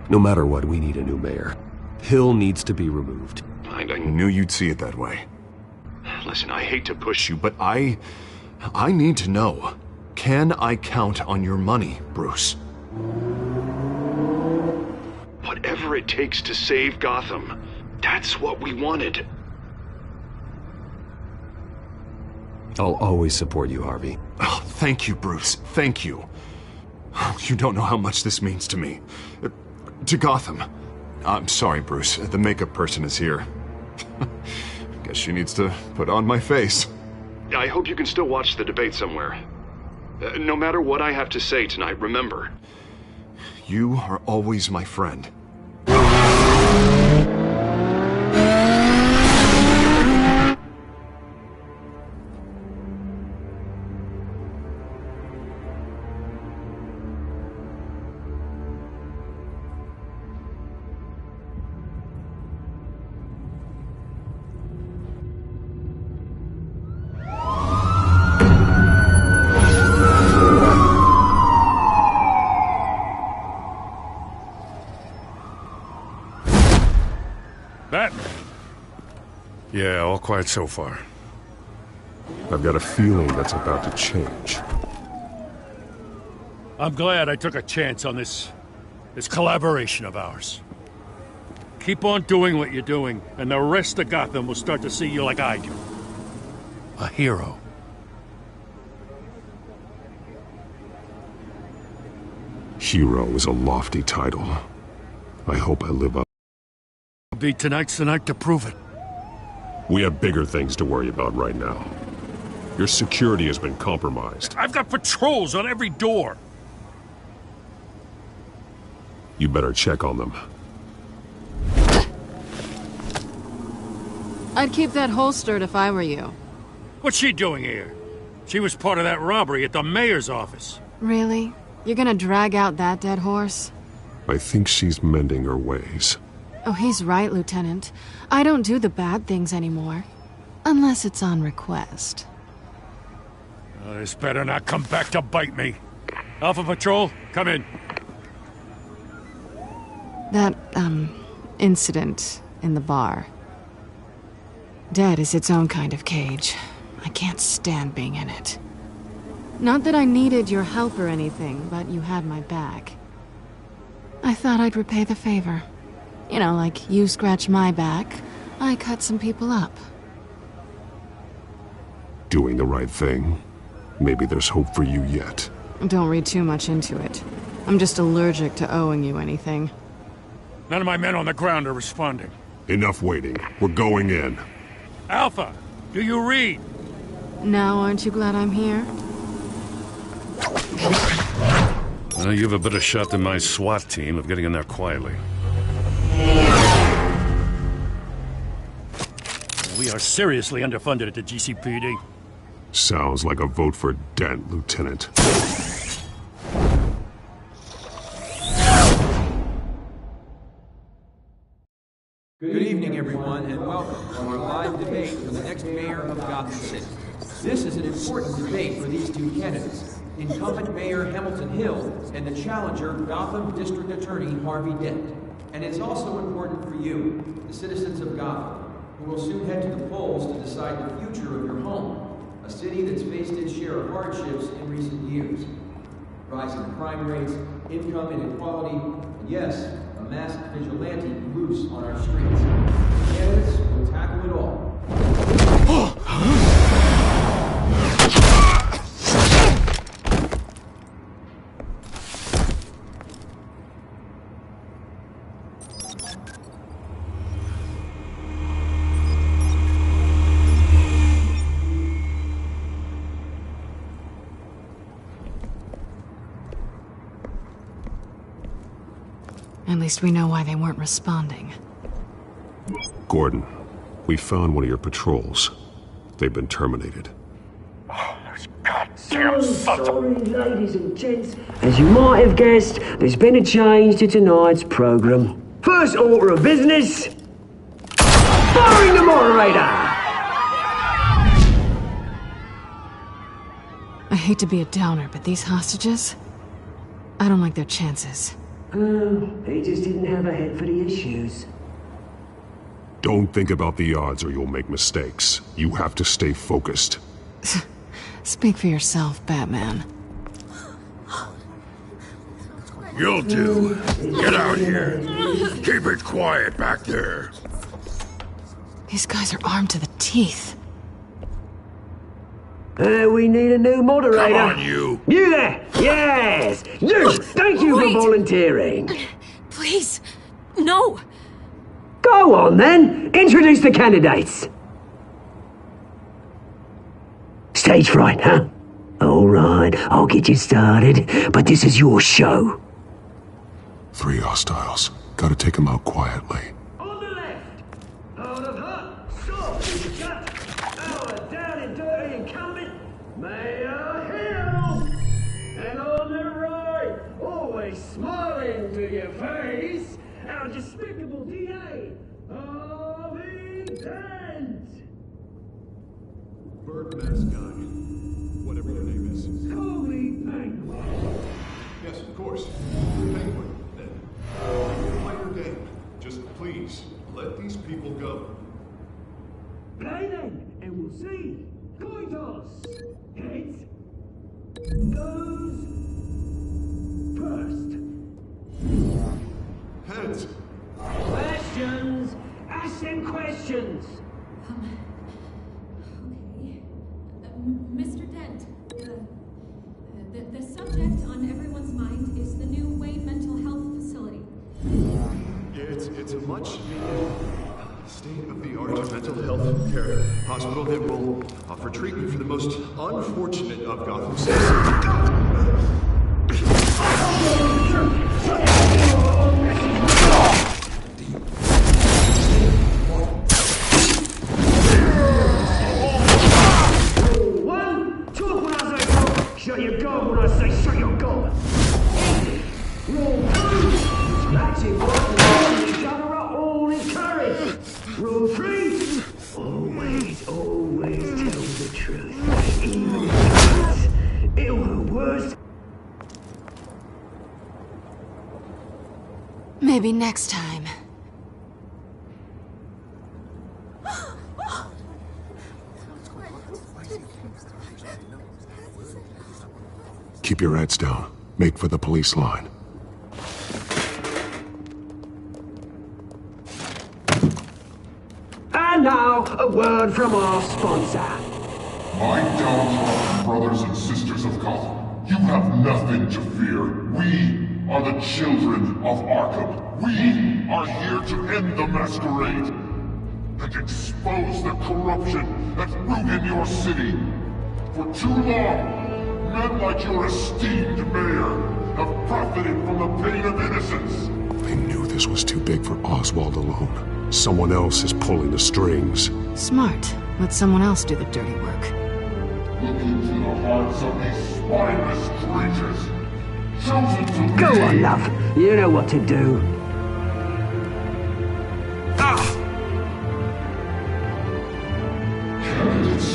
No matter what, we need a new mayor. Hill needs to be removed. I knew you'd see it that way. Listen, I hate to push you, but I need to know. Can I count on your money, Bruce? Whatever it takes to save Gotham, that's what we wanted. I'll always support you, Harvey. Oh, thank you, Bruce. Thank you. You don't know how much this means to me. To Gotham. I'm sorry, Bruce. The makeup person is here. Guess she needs to put on my face. I hope you can still watch the debate somewhere. No matter what I have to say tonight, remember, you are always my friend. Yeah, all quiet so far. I've got a feeling that's about to change. I'm glad I took a chance on this collaboration of ours. Keep on doing what you're doing, and the rest of Gotham will start to see you like I do. A hero. Hero is a lofty title. I hope I live up. Tonight's the night to prove it. We have bigger things to worry about right now. Your security has been compromised. I've got patrols on every door. You better check on them. I'd keep that holstered if I were you. What's she doing here? She was part of that robbery at the mayor's office. Really? You're gonna drag out that dead horse? I think she's mending her ways. Oh, he's right, Lieutenant. I don't do the bad things anymore. Unless it's on request. This better not come back to bite me. Alpha Patrol, come in. That, incident in the bar. Dead is its own kind of cage. I can't stand being in it. Not that I needed your help or anything, but you had my back. I thought I'd repay the favor. You know, like you scratch my back, I cut some people up. Doing the right thing. Maybe there's hope for you yet. Don't read too much into it. I'm just allergic to owing you anything. None of my men on the ground are responding. Enough waiting. We're going in. Alpha, do you read? Now aren't you glad I'm here? Well, you have a better shot than my SWAT team of getting in there quietly. We are seriously underfunded at the GCPD. Sounds like a vote for Dent, Lieutenant. Good evening, everyone, and welcome to our live debate for the next mayor of Gotham City. This is an important debate for these two candidates, incumbent Mayor Hamilton Hill and the challenger Gotham District Attorney Harvey Dent. And it's also important for you, the citizens of Gotham, who will soon head to the polls to decide the future of your home, a city that's faced its share of hardships in recent years. Rising crime rates, income inequality, and yes, a masked vigilante loose on our streets. The candidates will tackle it all. At least we know why they weren't responding. Gordon, we found one of your patrols. They've been terminated. Goddamn sons of... Sorry, ladies and gents. As you might have guessed, there's been a change to tonight's program. First order of business... firing the moderator! I hate to be a downer, but these hostages... I don't like their chances. He just didn't have a head for the issues. Don't think about the odds or you'll make mistakes. You have to stay focused. Speak for yourself, Batman. You'll do. Get out here. Keep it quiet back there. These guys are armed to the teeth. We need a new moderator. Come on, you. You there! Yes! You! Thank you for volunteering. Please, no. Go on, then. Introduce the candidates. Stage fright, huh? All right, I'll get you started, but this is your show. 3 hostiles. Gotta take them out quietly. On the left, hard of heart, soft in the gut, our down and dirty incumbent, Mayor Hill. And on the right, always smiling to your face, our despicable DA, Harvey Dent. Bird mask guy. Whatever your name is. Call me Penguin. Yes, of course. Penguin, then. Play your game. Just please, let these people go. Play then, and we'll see. Coin toss. Heads. Goes first. Heads. Questions. Ask them questions. Mr. Dent, the subject on everyone's mind is the new Wayne Mental Health Facility. It's a much needed state-of-the-art mental health care hospital that will offer treatment for the most unfortunate of Gotham citizens. Shut your gob when I say shut your gob. Rule 2. That's it, right? Each other are all encouraged. Rule 3. Always tell the truth. Even if it were worse. Maybe next time. Keep your heads down. Make for the police line. And now, a word from our sponsor. My downtrodden brothers and sisters of Gotham, you have nothing to fear. We are the children of Arkham. We are here to end the masquerade and expose the corruption that ruined your city. For too long, men like your esteemed mayor have profited from the pain of innocence. They knew this was too big for Oswald alone. Someone else is pulling the strings. Smart. Let someone else do the dirty work. Look into the hearts of these spineless creatures. Chosen to Go lead. on, love. You know what to do. Candidates,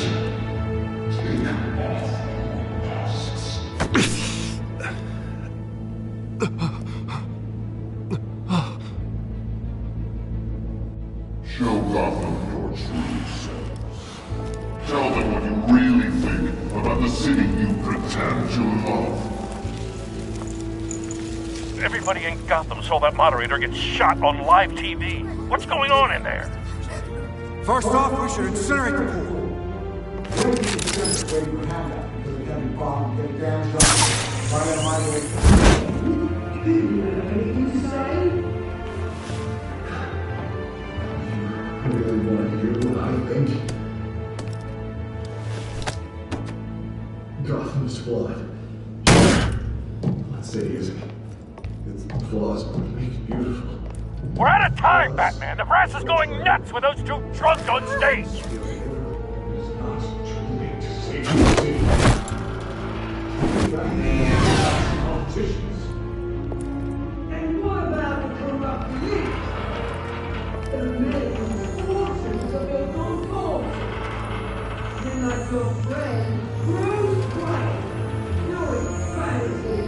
take off your masks. Show Gotham your true selves. Tell them what you really think about the city you pretend to love. Everybody in Gotham saw that moderator get shot on live TV. What's going on in there? First off, we should incinerate the pool. Gotham's flawed. That city isn't. It's flaws, but make it beautiful. We're out of time, Batman! The brass is going nuts with those two drunks on stage! And what about the corrupt elite? The millions, fortunes of your own force? Then like your friend, Bruce Wayne, knowing fantasy,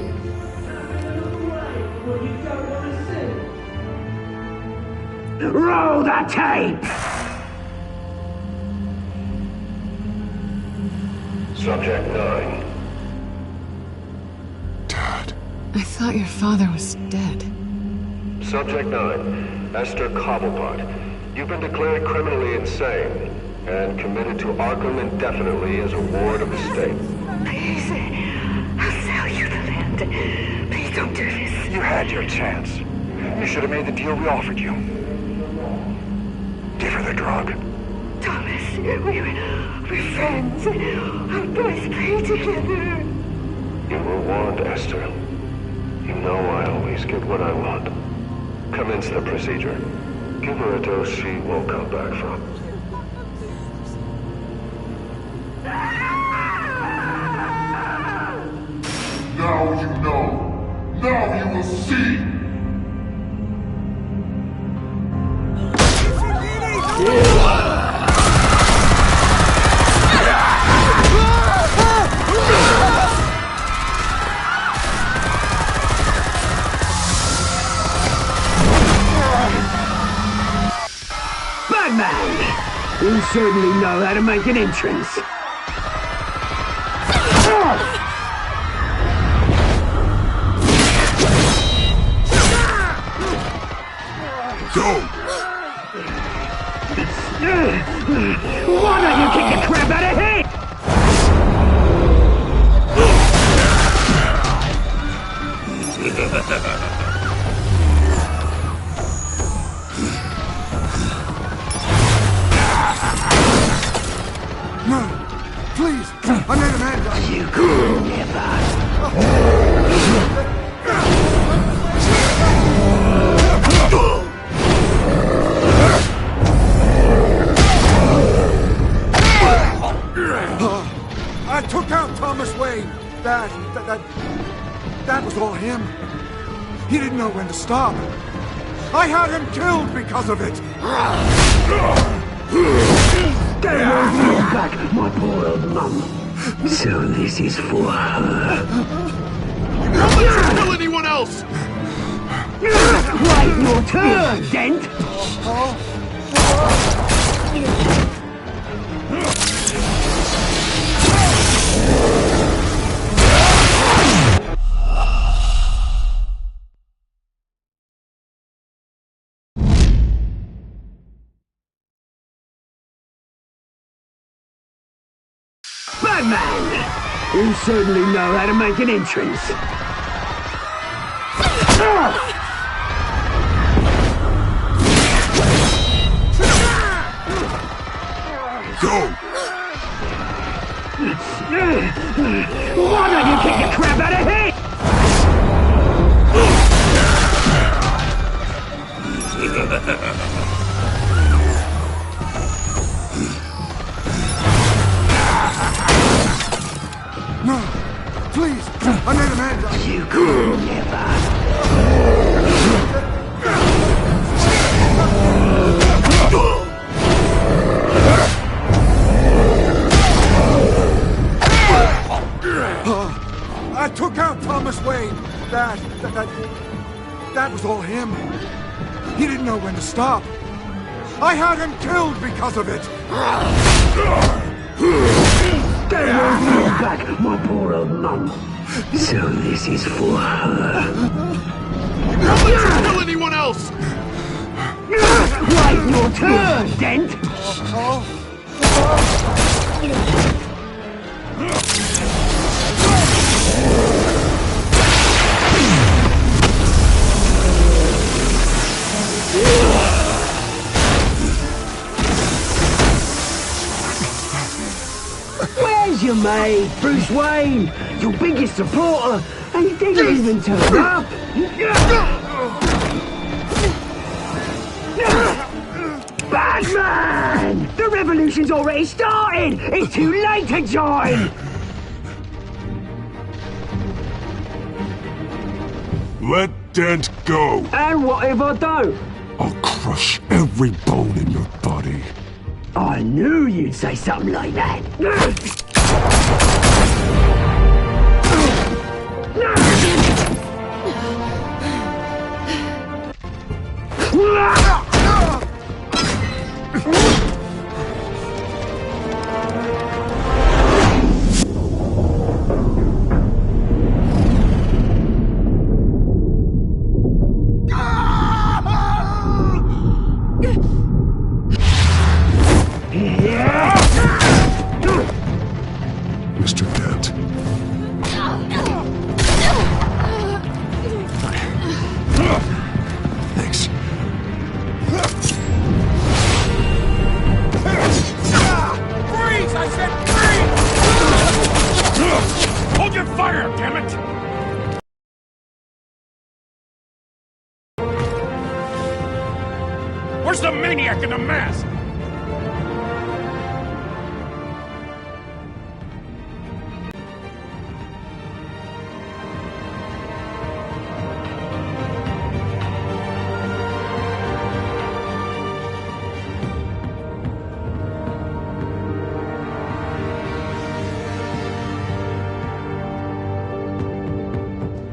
having a look away from what you don't want to see. Roll the tape! Subject 9. I thought your father was dead. Subject 9, Esther Cobblepot. You've been declared criminally insane and committed to Arkham indefinitely as a ward of the state. Please, I'll sell you the land. Please don't do this. You had your chance. You should have made the deal we offered you. Give her the drug. Thomas, we're friends. Our boys play together. You were warned, Esther. You know I always get what I want. Commence the procedure. Give her a dose she won't come back from. Now you know. Now you will see. Batman! You certainly know how to make an entrance. Go! Why don't you kick the crap out of him? No! Please! I made a man! You could never! I took out Thomas Wayne. That was all him. He didn't know when to stop. I had him killed because of it. Get away from your back, my poor old mum. So this is for her. Don't let you kill anyone else! Wait your turn, Dent! Batman! You certainly know how to make an entrance. Go! Why don't you kick the crap out of him? No! Please! I made a man! You could never! I took out Thomas Wayne. That was all him. He didn't know when to stop. I had him killed because of it. Get away from your back, my poor old mum. So this is for her. Don't let you kill anyone else! Wait your turn, Dent! Where's your mate, Bruce Wayne? Your biggest supporter, and he didn't even turn up. execution's already started! It's too late to join! Let Dent go! And what if I don't? I'll crush every bone in your body. I knew you'd say something like that. Mr. Dent. Thanks. Freeze! I said freeze! Hold your fire, damn it! Where's the maniac in the mask?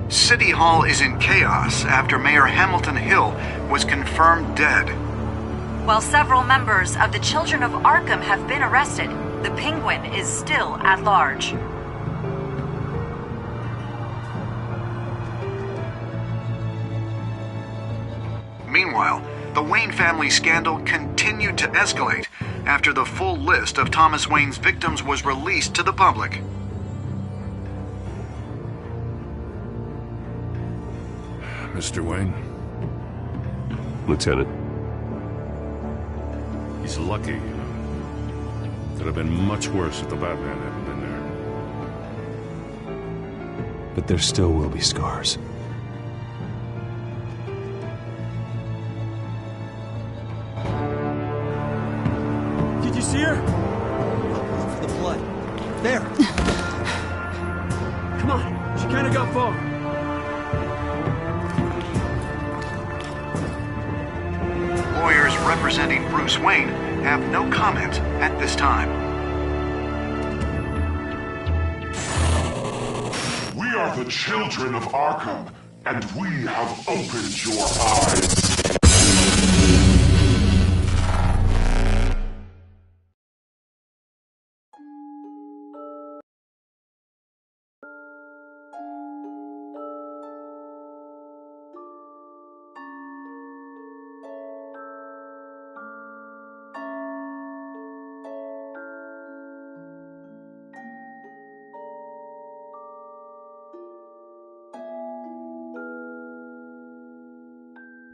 City Hall is in chaos after Mayor Hamilton Hill was confirmed dead. While several members of the Children of Arkham have been arrested, the Penguin is still at large. Meanwhile, the Wayne family scandal continued to escalate after the full list of Thomas Wayne's victims was released to the public. Mr. Wayne? Lieutenant. He's lucky, you know. Could have been much worse if the Batman hadn't been there. But there still will be scars. Did you see her? Look for the blood. There. Come on. She kind of got far. Lawyers representing Bruce Wayne have no comment at this time. We are the children of Arkham, and we have opened your eyes.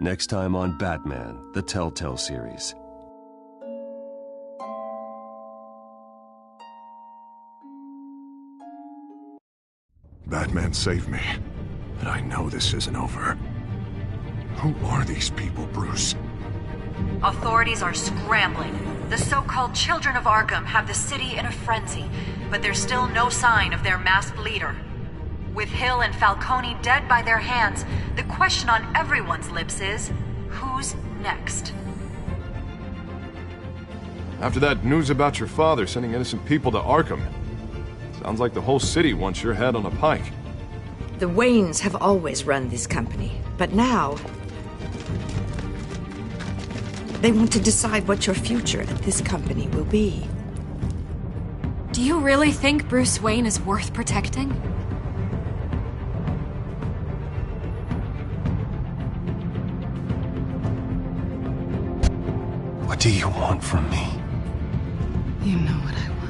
Next time on Batman, the Telltale series. Batman saved me, but I know this isn't over. Who are these people, Bruce? Authorities are scrambling. The so-called Children of Arkham have the city in a frenzy, but there's still no sign of their masked leader. With Hill and Falcone dead by their hands, the question on everyone's lips is, who's next? After that news about your father sending innocent people to Arkham, sounds like the whole city wants your head on a pike. The Waynes have always run this company, but now they want to decide what your future at this company will be. Do you really think Bruce Wayne is worth protecting? What do you want from me? You know what I want.